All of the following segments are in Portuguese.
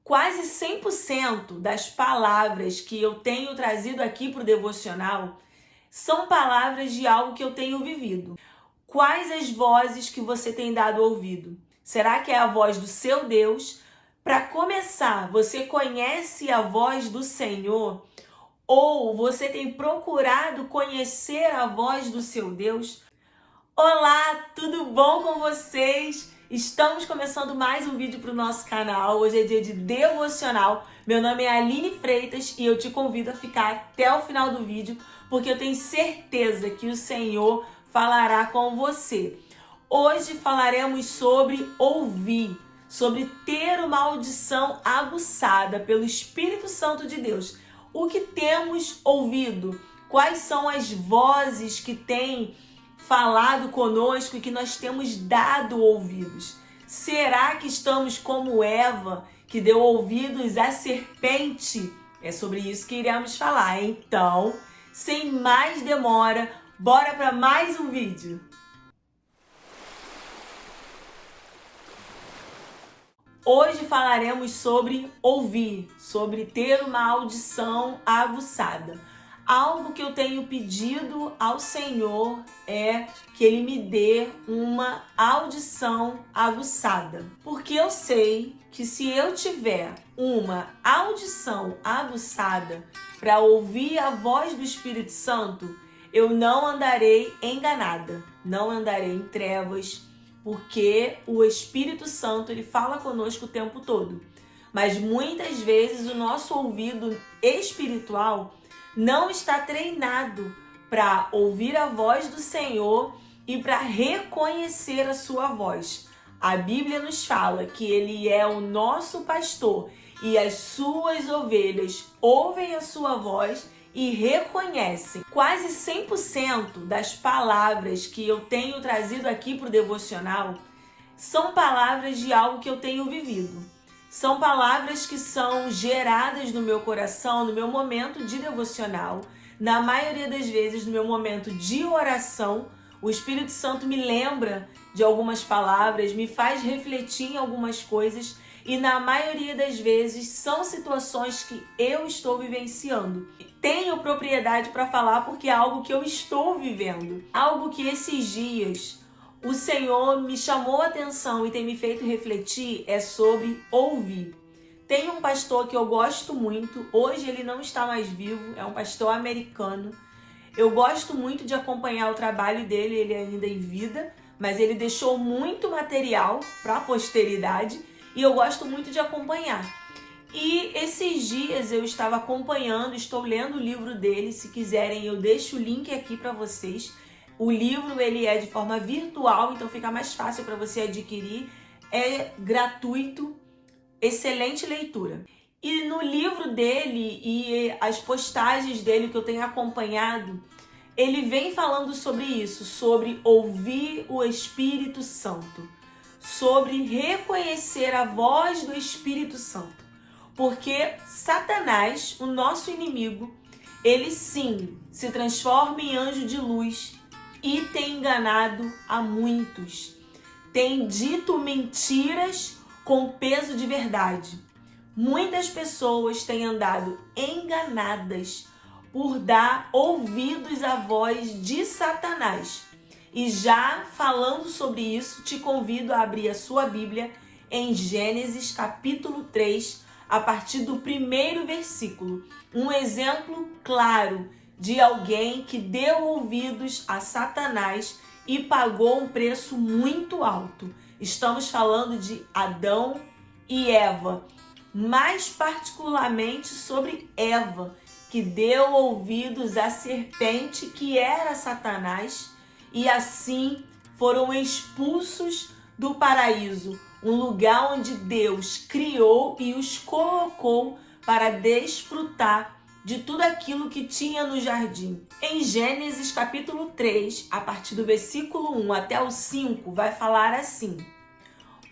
Quase 100% das palavras que eu tenho trazido aqui para o devocional são palavras de algo que eu tenho vivido. Quais as vozes que você tem dado ouvido? Será que é a voz do seu Deus? Para começar, você conhece a voz do Senhor? Ou você tem procurado conhecer a voz do seu Deus? Olá, tudo bom com vocês? Estamos começando mais um vídeo para o nosso canal. Hoje é dia de devocional. Meu nome é Aline Freitas e eu te convido a ficar até o final do vídeo, porque eu tenho certeza que o Senhor falará com você. Hoje falaremos sobre ouvir, sobre ter uma audição aguçada pelo Espírito Santo de Deus. O que temos ouvido? Quais são as vozes que têm falado conosco e que nós temos dado ouvidos? Será que estamos como Eva, que deu ouvidos à serpente? É sobre isso que iremos falar. Então, sem mais demora, bora para mais um vídeo. Hoje falaremos sobre ouvir, sobre ter uma audição aguçada. Algo que eu tenho pedido ao Senhor é que Ele me dê uma audição aguçada. Porque eu sei que se eu tiver uma audição aguçada para ouvir a voz do Espírito Santo, eu não andarei enganada, não andarei em trevas, porque o Espírito Santo ele fala conosco o tempo todo. Mas muitas vezes o nosso ouvido espiritual não está treinado para ouvir a voz do Senhor e para reconhecer a sua voz. A Bíblia nos fala que Ele é o nosso pastor e as suas ovelhas ouvem a sua voz e reconhecem. Quase 100% das palavras que eu tenho trazido aqui para o devocional são palavras de algo que eu tenho vivido. São palavras que são geradas no meu coração, no meu momento de devocional. Na maioria das vezes, no meu momento de oração, o Espírito Santo me lembra de algumas palavras, me faz refletir em algumas coisas e na maioria das vezes são situações que eu estou vivenciando. Tenho propriedade para falar porque é algo que eu estou vivendo. Algo que esses dias o Senhor me chamou a atenção e tem me feito refletir é sobre ouvir. Tem um pastor que eu gosto muito, hoje ele não está mais vivo, é um pastor americano. Eu gosto muito de acompanhar o trabalho dele, ele é ainda em vida, mas ele deixou muito material para a posteridade e eu gosto muito de acompanhar. E esses dias eu estava acompanhando, estou lendo o livro dele, se quiserem eu deixo o link aqui para vocês. O livro ele é de forma virtual, então fica mais fácil para você adquirir. É gratuito, excelente leitura. E no livro dele e as postagens dele que eu tenho acompanhado, ele vem falando sobre isso, sobre ouvir o Espírito Santo, sobre reconhecer a voz do Espírito Santo. Porque Satanás, o nosso inimigo, ele sim se transforma em anjo de luz e tem enganado a muitos. Tem dito mentiras com peso de verdade. Muitas pessoas têm andado enganadas por dar ouvidos à voz de Satanás. E já falando sobre isso, te convido a abrir a sua Bíblia em Gênesis capítulo 3, a partir do primeiro versículo. Um exemplo claro de alguém que deu ouvidos a Satanás e pagou um preço muito alto. Estamos falando de Adão e Eva, mais particularmente sobre Eva, que deu ouvidos à serpente que era Satanás e assim foram expulsos do paraíso, um lugar onde Deus criou e os colocou para desfrutar de tudo aquilo que tinha no jardim. Em Gênesis capítulo 3, a partir do versículo 1 até o 5, vai falar assim: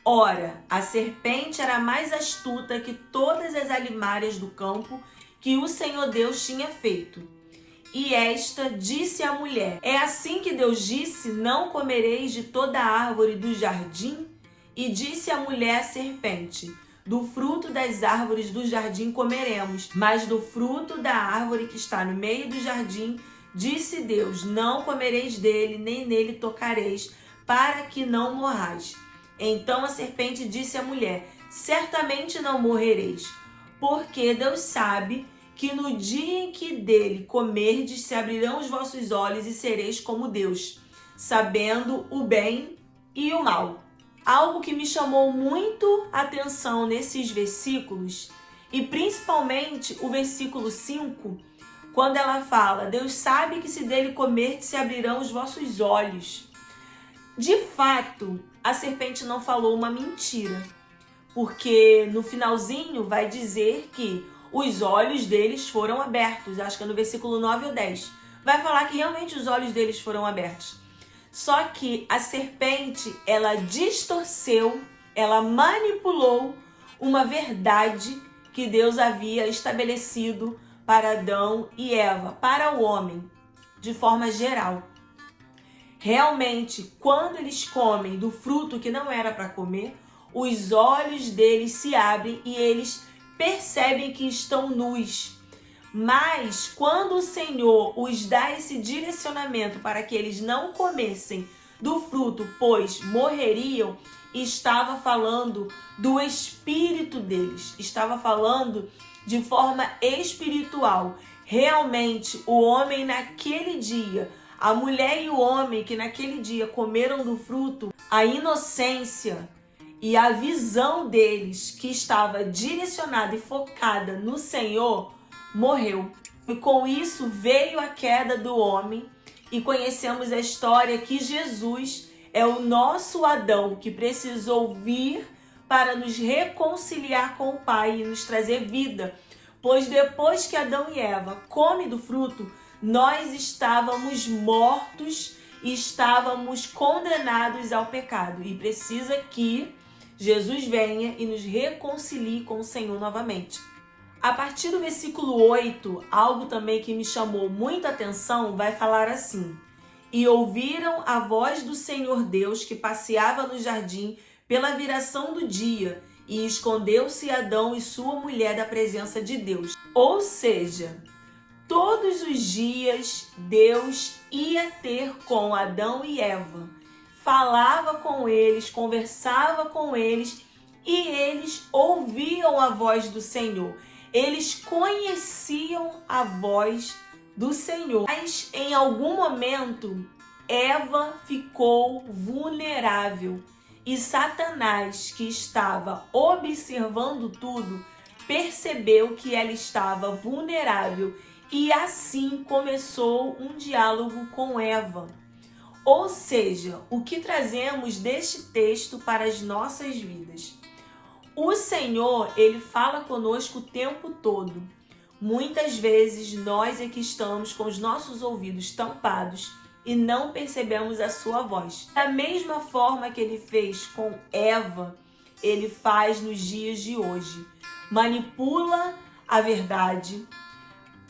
Ora, a serpente era mais astuta que todas as alimárias do campo que o Senhor Deus tinha feito. E esta disse à mulher: É assim que Deus disse, não comereis de toda a árvore do jardim? E disse a mulher à serpente: do fruto das árvores do jardim comeremos, mas do fruto da árvore que está no meio do jardim, disse Deus, não comereis dele, nem nele tocareis, para que não morrais. Então a serpente disse à mulher, certamente não morrereis, porque Deus sabe que no dia em que dele comerdes, se abrirão os vossos olhos e sereis como Deus, sabendo o bem e o mal. Algo que me chamou muito a atenção nesses versículos, e principalmente o versículo 5, quando ela fala, Deus sabe que se dele comerdes, se abrirão os vossos olhos. De fato, a serpente não falou uma mentira, porque no finalzinho vai dizer que os olhos deles foram abertos, acho que é no versículo 9 ou 10. Vai falar que realmente os olhos deles foram abertos. Só que a serpente, ela distorceu, ela manipulou uma verdade que Deus havia estabelecido para Adão e Eva, para o homem, de forma geral. Realmente, quando eles comem do fruto que não era para comer, os olhos deles se abrem e eles percebem que estão nus. Mas quando o Senhor os dá esse direcionamento para que eles não comessem do fruto, pois morreriam, estava falando do espírito deles, estava falando de forma espiritual. Realmente, o homem naquele dia, a mulher e o homem que naquele dia comeram do fruto, a inocência e a visão deles, que estava direcionada e focada no Senhor, morreu. E com isso veio a queda do homem e conhecemos a história que Jesus é o nosso Adão que precisou vir para nos reconciliar com o Pai e nos trazer vida. Pois depois que Adão e Eva comem do fruto, nós estávamos mortos e estávamos condenados ao pecado. E precisa que Jesus venha e nos reconcilie com o Senhor novamente. A partir do versículo 8, algo também que me chamou muita atenção, vai falar assim: E ouviram a voz do Senhor Deus que passeava no jardim pela viração do dia, e escondeu-se Adão e sua mulher da presença de Deus. Ou seja, todos os dias Deus ia ter com Adão e Eva, falava com eles, conversava com eles, e eles ouviam a voz do Senhor. Eles conheciam a voz do Senhor. Mas em algum momento, Eva ficou vulnerável. E Satanás, que estava observando tudo, percebeu que ela estava vulnerável. E assim começou um diálogo com Eva. Ou seja, o que trazemos deste texto para as nossas vidas? O Senhor, Ele fala conosco o tempo todo. Muitas vezes nós é que estamos com os nossos ouvidos tampados e não percebemos a sua voz. Da mesma forma que Ele fez com Eva, Ele faz nos dias de hoje. Manipula a verdade,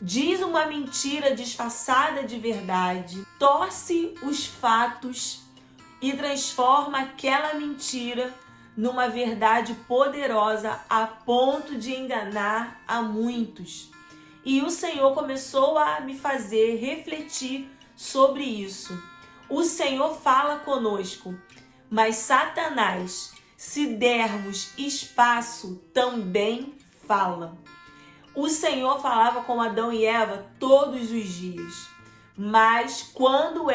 diz uma mentira disfarçada de verdade, torce os fatos e transforma aquela mentira numa verdade poderosa a ponto de enganar a muitos. E o Senhor começou a me fazer refletir sobre isso. O Senhor fala conosco, mas Satanás, se dermos espaço, também fala. O Senhor falava com Adão e Eva todos os dias. Mas quando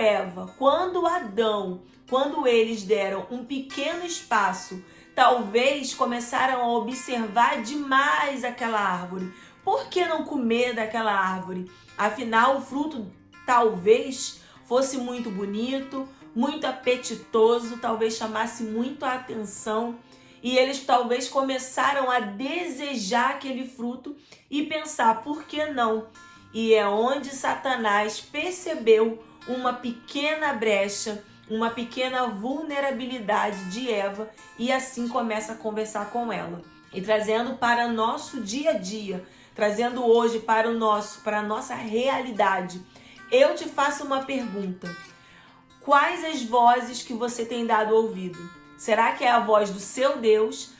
Adão, quando eles deram um pequeno espaço, talvez começaram a observar demais aquela árvore. Por que não comer daquela árvore? Afinal, o fruto talvez fosse muito bonito, muito apetitoso, talvez chamasse muito a atenção. E eles talvez começaram a desejar aquele fruto e pensar, por que não? E é onde Satanás percebeu uma pequena brecha, uma pequena vulnerabilidade de Eva e assim começa a conversar com ela. E trazendo para nosso dia a dia, trazendo hoje para a nossa realidade. Eu te faço uma pergunta. Quais as vozes que você tem dado ouvido? Será que é a voz do seu Deus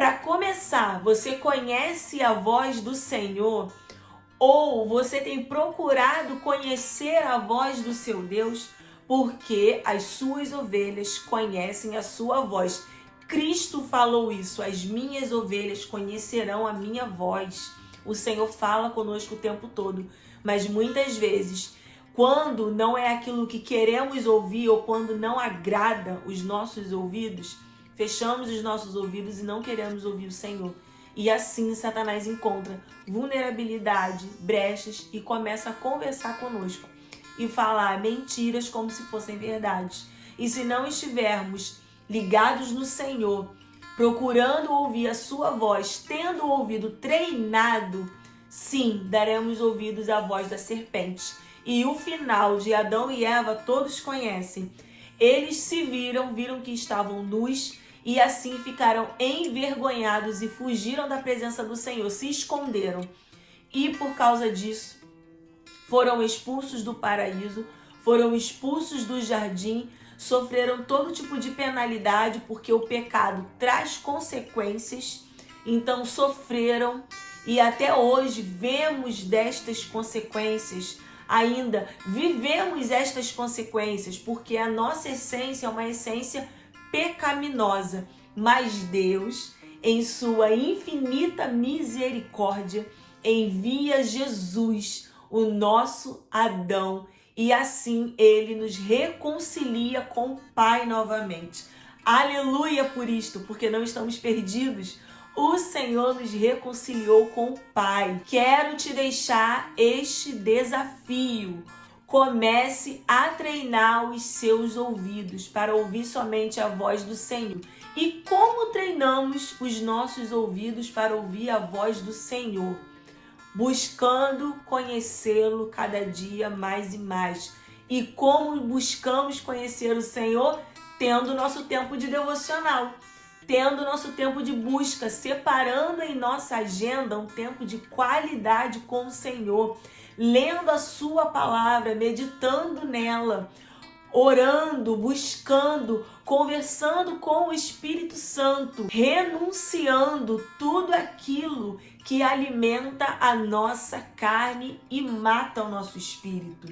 Para começar, você conhece a voz do Senhor? Ou você tem procurado conhecer a voz do seu Deus? Porque as suas ovelhas conhecem a sua voz. Cristo falou isso: as minhas ovelhas conhecerão a minha voz. O Senhor fala conosco o tempo todo, mas muitas vezes, quando não é aquilo que queremos ouvir ou quando não agrada os nossos ouvidos, fechamos os nossos ouvidos e não queremos ouvir o Senhor. E assim Satanás encontra vulnerabilidade, brechas e começa a conversar conosco e falar mentiras como se fossem verdades. E se não estivermos ligados no Senhor, procurando ouvir a sua voz, tendo o ouvido treinado, sim, daremos ouvidos à voz da serpente. E o final de Adão e Eva todos conhecem. Eles se viram que estavam nus e assim ficaram envergonhados e fugiram da presença do Senhor, se esconderam. E por causa disso, foram expulsos do paraíso, foram expulsos do jardim, sofreram todo tipo de penalidade, porque o pecado traz consequências. Então sofreram e até hoje vemos destas consequências, ainda vivemos estas consequências, porque a nossa essência é uma essência pecaminosa. Mas Deus, em sua infinita misericórdia, envia Jesus, o nosso Adão, e assim ele nos reconcilia com o Pai novamente. Aleluia por isto, porque não estamos perdidos. O Senhor nos reconciliou com o Pai. Quero te deixar este desafio. Comece a treinar os seus ouvidos para ouvir somente a voz do Senhor. E como treinamos os nossos ouvidos para ouvir a voz do Senhor? Buscando conhecê-lo cada dia mais e mais. E como buscamos conhecer o Senhor? Tendo nosso tempo de devocional, tendo nosso tempo de busca, separando em nossa agenda um tempo de qualidade com o Senhor, lendo a sua palavra, meditando nela, orando, buscando, conversando com o Espírito Santo, renunciando tudo aquilo que alimenta a nossa carne e mata o nosso espírito.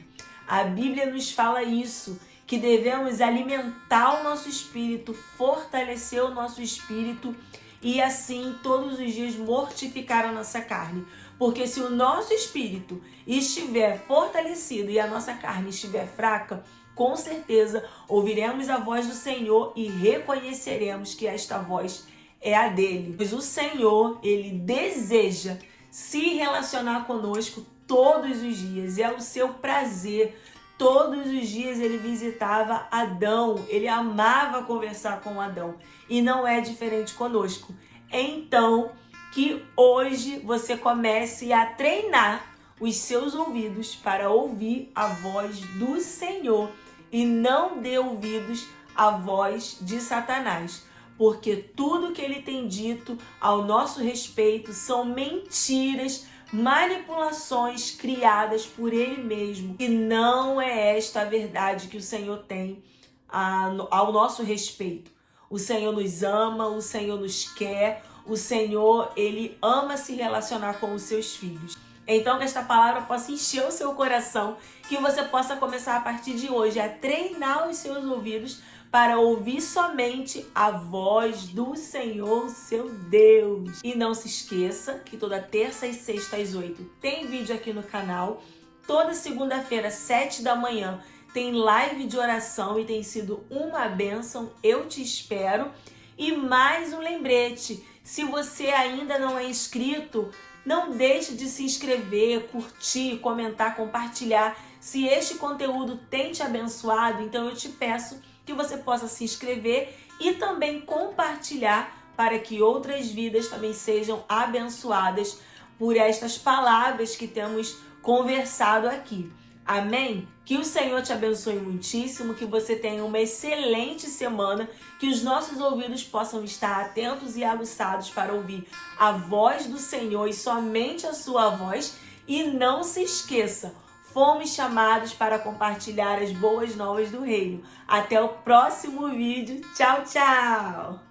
A Bíblia nos fala isso, que devemos alimentar o nosso espírito, fortalecer o nosso espírito e assim todos os dias mortificar a nossa carne. Porque se o nosso espírito estiver fortalecido e a nossa carne estiver fraca, com certeza ouviremos a voz do Senhor e reconheceremos que esta voz é a dele. Pois o Senhor, ele deseja se relacionar conosco todos os dias. É o seu prazer. Todos os dias ele visitava Adão. Ele amava conversar com Adão. E não é diferente conosco. Então, que hoje você comece a treinar os seus ouvidos para ouvir a voz do Senhor e não dê ouvidos à voz de Satanás, porque tudo que ele tem dito ao nosso respeito são mentiras, manipulações criadas por ele mesmo, e não é esta a verdade que o Senhor tem ao nosso respeito. O Senhor nos ama, o Senhor nos quer, o Senhor, ele ama se relacionar com os seus filhos. Então, que esta palavra possa encher o seu coração, que você possa começar a partir de hoje a treinar os seus ouvidos para ouvir somente a voz do Senhor, seu Deus. E não se esqueça que toda terça e sexta às 8 tem vídeo aqui no canal. Toda segunda-feira, 7 da manhã, tem live de oração e tem sido uma bênção. Eu te espero. E mais um lembrete, se você ainda não é inscrito, não deixe de se inscrever, curtir, comentar, compartilhar. Se este conteúdo tem te abençoado, então eu te peço que você possa se inscrever e também compartilhar para que outras vidas também sejam abençoadas por estas palavras que temos conversado aqui. Amém? Que o Senhor te abençoe muitíssimo, que você tenha uma excelente semana, que os nossos ouvidos possam estar atentos e aguçados para ouvir a voz do Senhor e somente a sua voz. E não se esqueça, fomos chamados para compartilhar as boas novas do reino. Até o próximo vídeo. Tchau, tchau!